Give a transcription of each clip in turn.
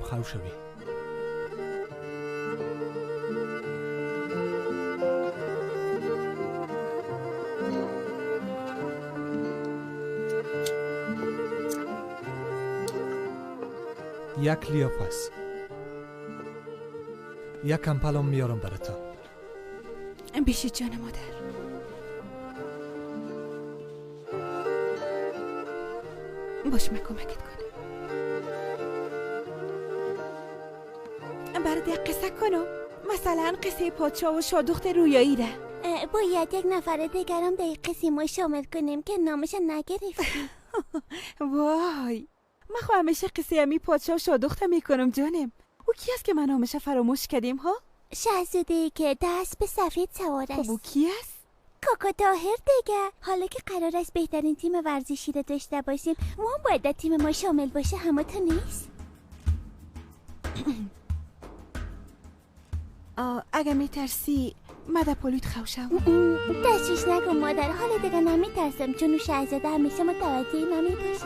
خو شوی. یک لیاپس، یک کمپلم میارم برای تو. بیشی جان مادر. باش من کمکت کنم. برای قصه کنم، مثلا قصه پادشاه و شادوخت رویایی ده. باید یک نفر دیگرم در قصه ما شامل کنیم که نامش نگرفتیم. وای من خو همیشه قصه همی پادشاه و شادوخت میکنم جانم. او کی است که من نامش فراموش کردیم ها؟ شاهزاده که دست به سفید سوار است. خب او کی است؟ کاکا طاهر دیگه. حالا که قرار است بهترین تیم ورزشی رو داشته باشیم، ما هم باید در تیم ما شامل باشه. همه تا نیست؟ اگه میترسی مده پولید خوشم. دستش نگو مادر. حالا دیگه نمیترسم چون شاهزاده همیشه متوجه من میباشه.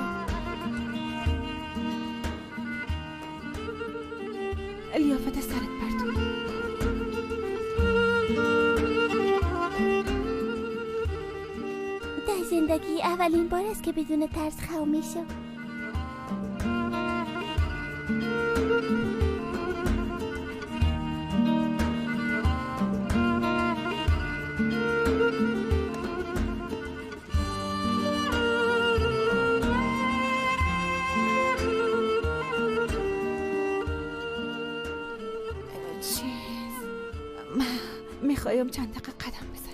لیافت سرت پرتون. در زندگی اولین بار است که بدون ترس خو میشم. میخوایم چند دقیقه قدم بزنم.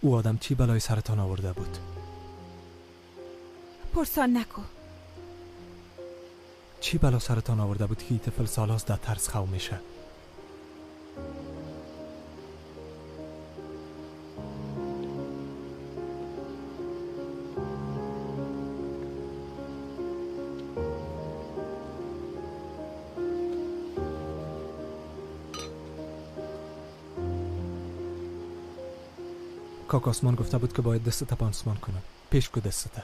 او آدم چی بلای سرطان آورده بود؟ پرسان نکو. چی بلا سرطان آورده بود که این طفل سالهاست در ترس خو میشه؟ کاک آسمان گفته بود که باید دستت پانسمان کنم. پیش کو دستت.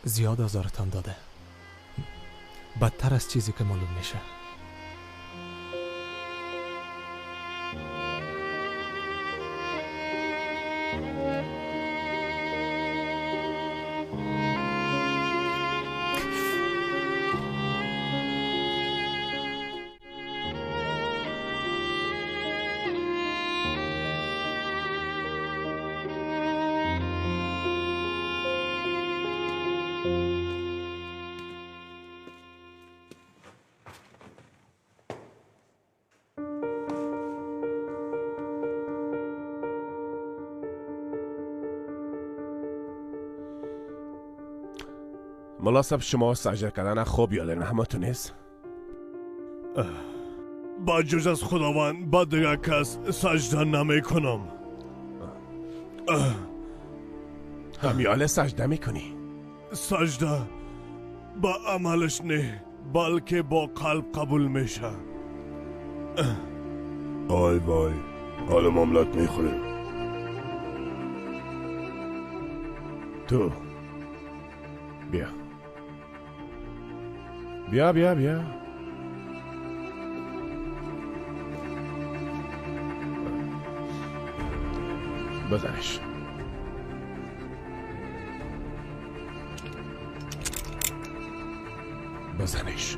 زیاد آزارتان داده. بدتر از چیزی که معلوم میشه. مناسب شما سجده کردن خوب یادن همتون نیست؟ با جز از خداوند با دیگر کس سجده نمی کنم. همیاله سجده میکنی؟ سجده با عملش نه بلکه با قلب قبول میشه. آی وای حالا مملت میخوریم. تو بیا بیا بیا بیا. بزنش. بزنش.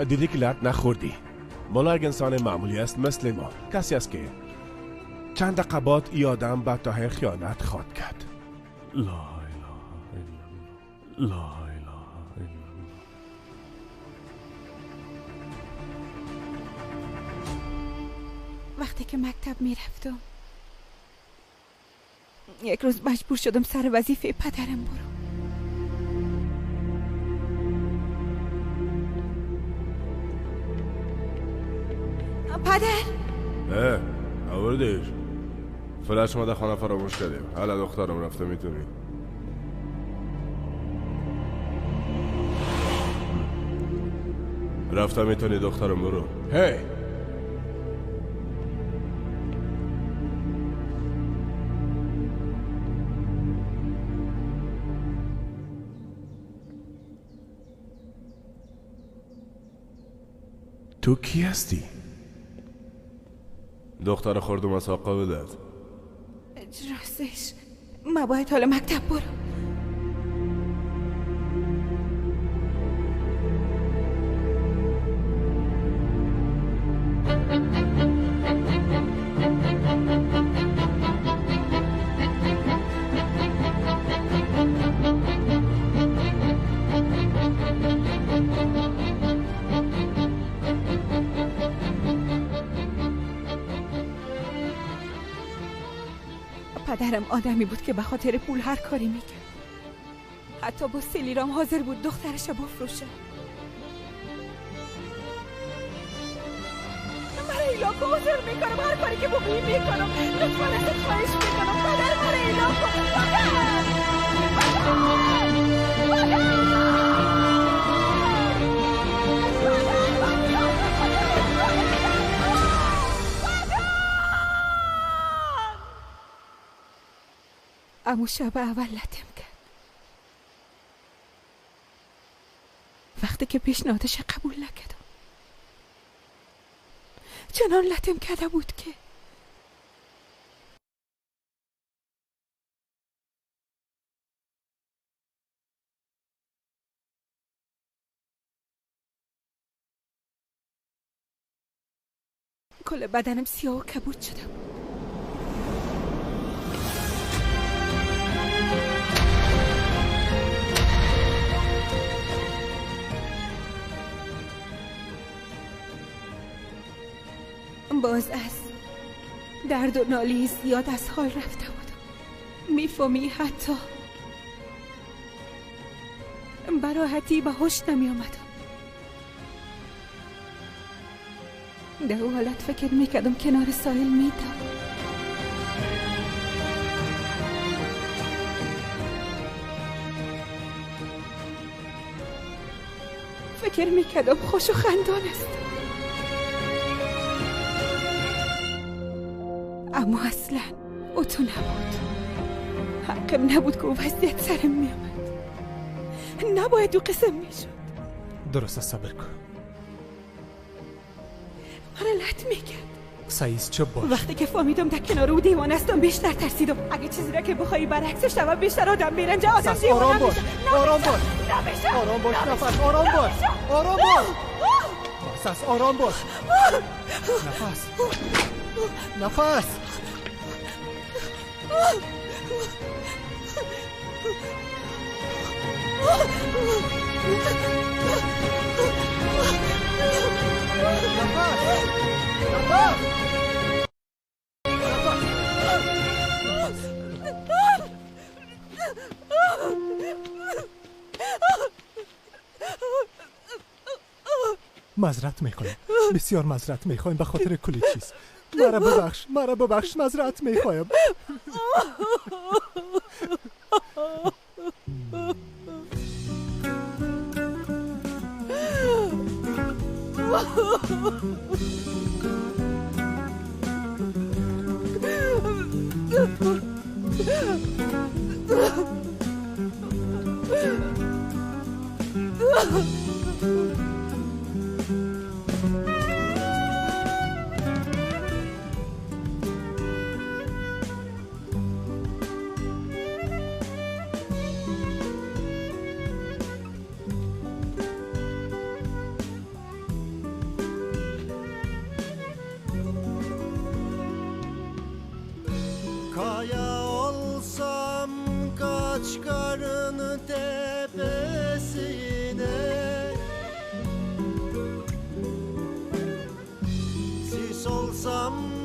دیدی که لط نخوردی. مولا یک انسان معمولی است مثل ما. کسی است که چند دقیقه بعد ای آدم به تاه خیانت خواد کرد. لا اله الا الله، لا اله الا الله. وقتی که مکتب میرفتم یک روز مجبور شدم سر وظیفه پدرم برم. پدر آوردیش. فلش ما در خانه فراموش کردیم. حالا دخترم رفته میتونی. رفته میتونی دخترم برو. هی تو کی هستی؟ دختر خوردم از حقا بدهد. راستش من باید حالا مکتب برم. پدرم آدمی بود که به خاطر پول هر کاری میکرد. حتی با 3 لیرام حاضر بود دخترش بفروشه. من ایلاکو حاضر میکنم هر کاری که بگویی میکنم. لطفا ازت خواهش میکنم پدر من ایلاکو. امو شب اول لطم کرد. وقتی که پیشنهادش قبول نکردم چنان لطم کرده بود که کل بدنم سیاه و کبود شدم. باز از درد و نالی زیاد از حال رفته بودم. میفهمی حتی براحتی به هوش نمی آمدم. در او حالت فکر میکردم کنار ساحل میدم. فکر میکردم خوش و خندان است. اما اصلا او تو نبود. حقم نبود که او وضعیت سرم می آمد. نباید او قسم می شد. درست صبر کن. مرا لط می کرد. سعیز چه باش. وقتی که فهمیدم در کنار او دیوانه استم بیشتر ترسیدم. اگه چیزی را که بخوایی برعکسش شود بیشتر آدم میرنجه. آدم دیوانه میشه. آرام باش. آرام باش. نفس. آرام باش. آرام باش. سس آرام باش. نفس. نفس. معذرت میخوایم. بسیار معذرت میخوایم به خاطر کلی چیز. مرا ببخش معذرت میخوایم. Kaya olsam kaç karın tepesine, sis olsam